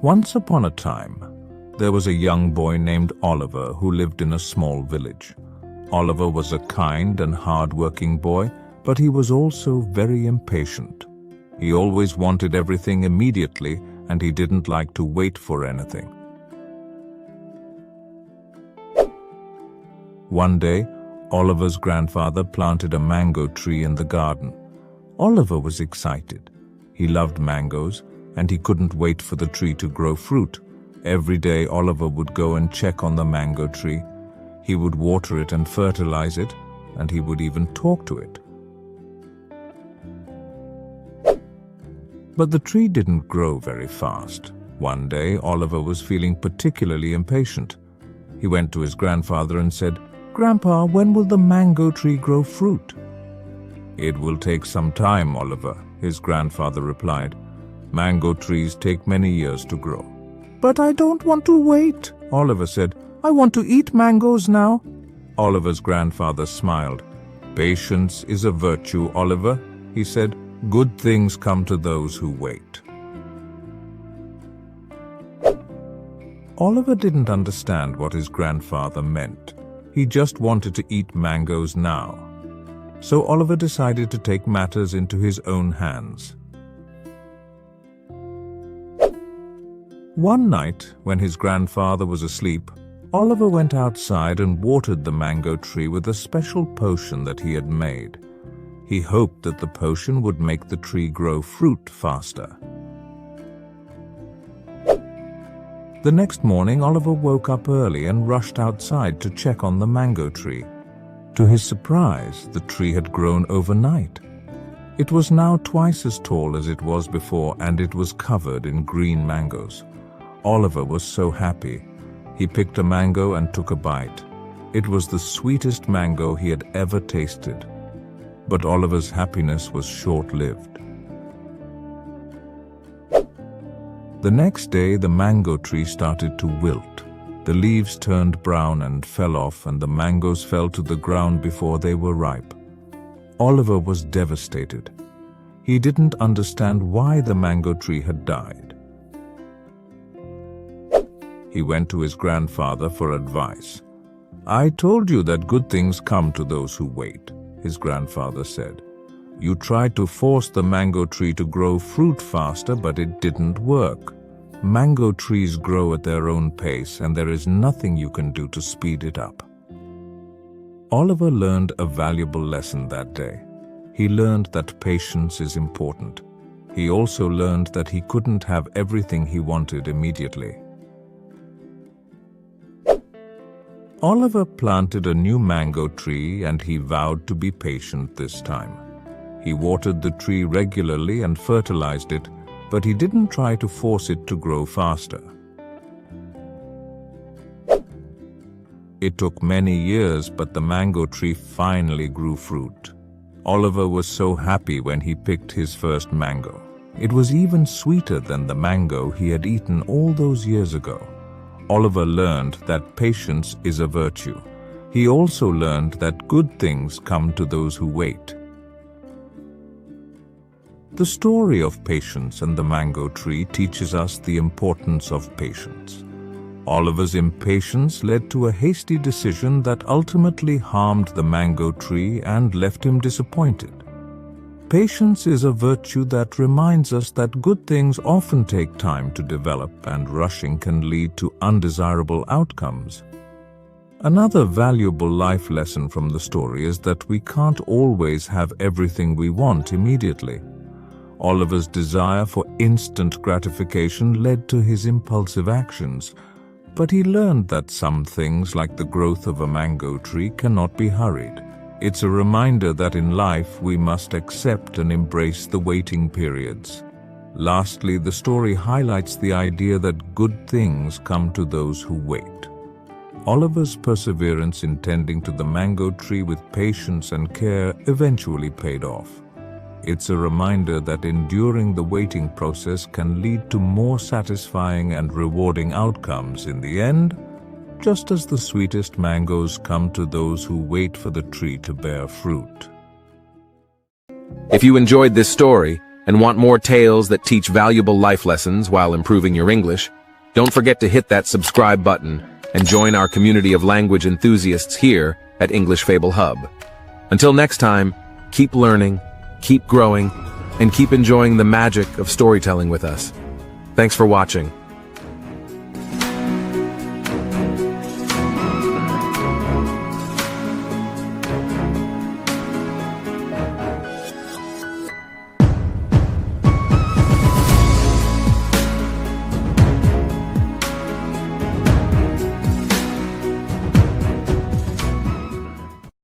Once upon a time, there was a young boy named Oliver who lived in a small village. Oliver was a kind and hard-working boy, but he was also very impatient. He always wanted everything immediately, and he didn't like to wait for anything. One day, Oliver's grandfather planted a mango tree in the garden. Oliver was excited. He loved mangoes, and he couldn't wait for the tree to grow fruit. Every day, Oliver would go and check on the mango tree. He would water it and fertilize it, and he would even talk to it. But the tree didn't grow very fast. One day, Oliver was feeling particularly impatient. He went to his grandfather and said, "Grandpa, when will the mango tree grow fruit?" "It will take some time, Oliver," his grandfather replied. "Mango trees take many years to grow." "But I don't want to wait," Oliver said. "I want to eat mangoes now." Oliver's grandfather smiled. "Patience is a virtue, Oliver," he said. "Good things come to those who wait." Oliver didn't understand what his grandfather meant. He just wanted to eat mangoes now. So Oliver decided to take matters into his own hands. One night, when his grandfather was asleep, Oliver went outside and watered the mango tree with a special potion that he had made. He hoped that the potion would make the tree grow fruit faster. The next morning, Oliver woke up early and rushed outside to check on the mango tree. To his surprise, the tree had grown overnight. It was now twice as tall as it was before, and it was covered in green mangoes. Oliver was so happy. He picked a mango and took a bite. It was the sweetest mango he had ever tasted. But Oliver's happiness was short-lived. The next day, the mango tree started to wilt. The leaves turned brown and fell off, and the mangoes fell to the ground before they were ripe. Oliver was devastated. He didn't understand why the mango tree had died. He went to his grandfather for advice. "I told you that good things come to those who wait," his grandfather said. "You tried to force the mango tree to grow fruit faster, but it didn't work. Mango trees grow at their own pace, and there is nothing you can do to speed it up." Oliver learned a valuable lesson that day. He learned that patience is important. He also learned that he couldn't have everything he wanted immediately. Oliver planted a new mango tree, and he vowed to be patient this time. He watered the tree regularly and fertilized it, but he didn't try to force it to grow faster. It took many years, but the mango tree finally grew fruit. Oliver was so happy when he picked his first mango. It was even sweeter than the mango he had eaten all those years ago. Oliver learned that patience is a virtue. He also learned that good things come to those who wait. The story of patience and the mango tree teaches us the importance of patience. Oliver's impatience led to a hasty decision that ultimately harmed the mango tree and left him disappointed. Patience is a virtue that reminds us that good things often take time to develop, and rushing can lead to undesirable outcomes. Another valuable life lesson from the story is that we can't always have everything we want immediately. Oliver's desire for instant gratification led to his impulsive actions, but he learned that some things, like the growth of a mango tree, cannot be hurried. It's a reminder that in life we must accept and embrace the waiting periods. Lastly, the story highlights the idea that good things come to those who wait. Oliver's perseverance in tending to the mango tree with patience and care eventually paid off. It's a reminder that enduring the waiting process can lead to more satisfying and rewarding outcomes in the end, just as the sweetest mangoes come to those who wait for the tree to bear fruit. If you enjoyed this story and want more tales that teach valuable life lessons while improving your English, don't forget to hit that subscribe button and join our community of language enthusiasts here at English Fable Hub. Until next time, keep learning, keep growing, and keep enjoying the magic of storytelling with us. Thanks for watching.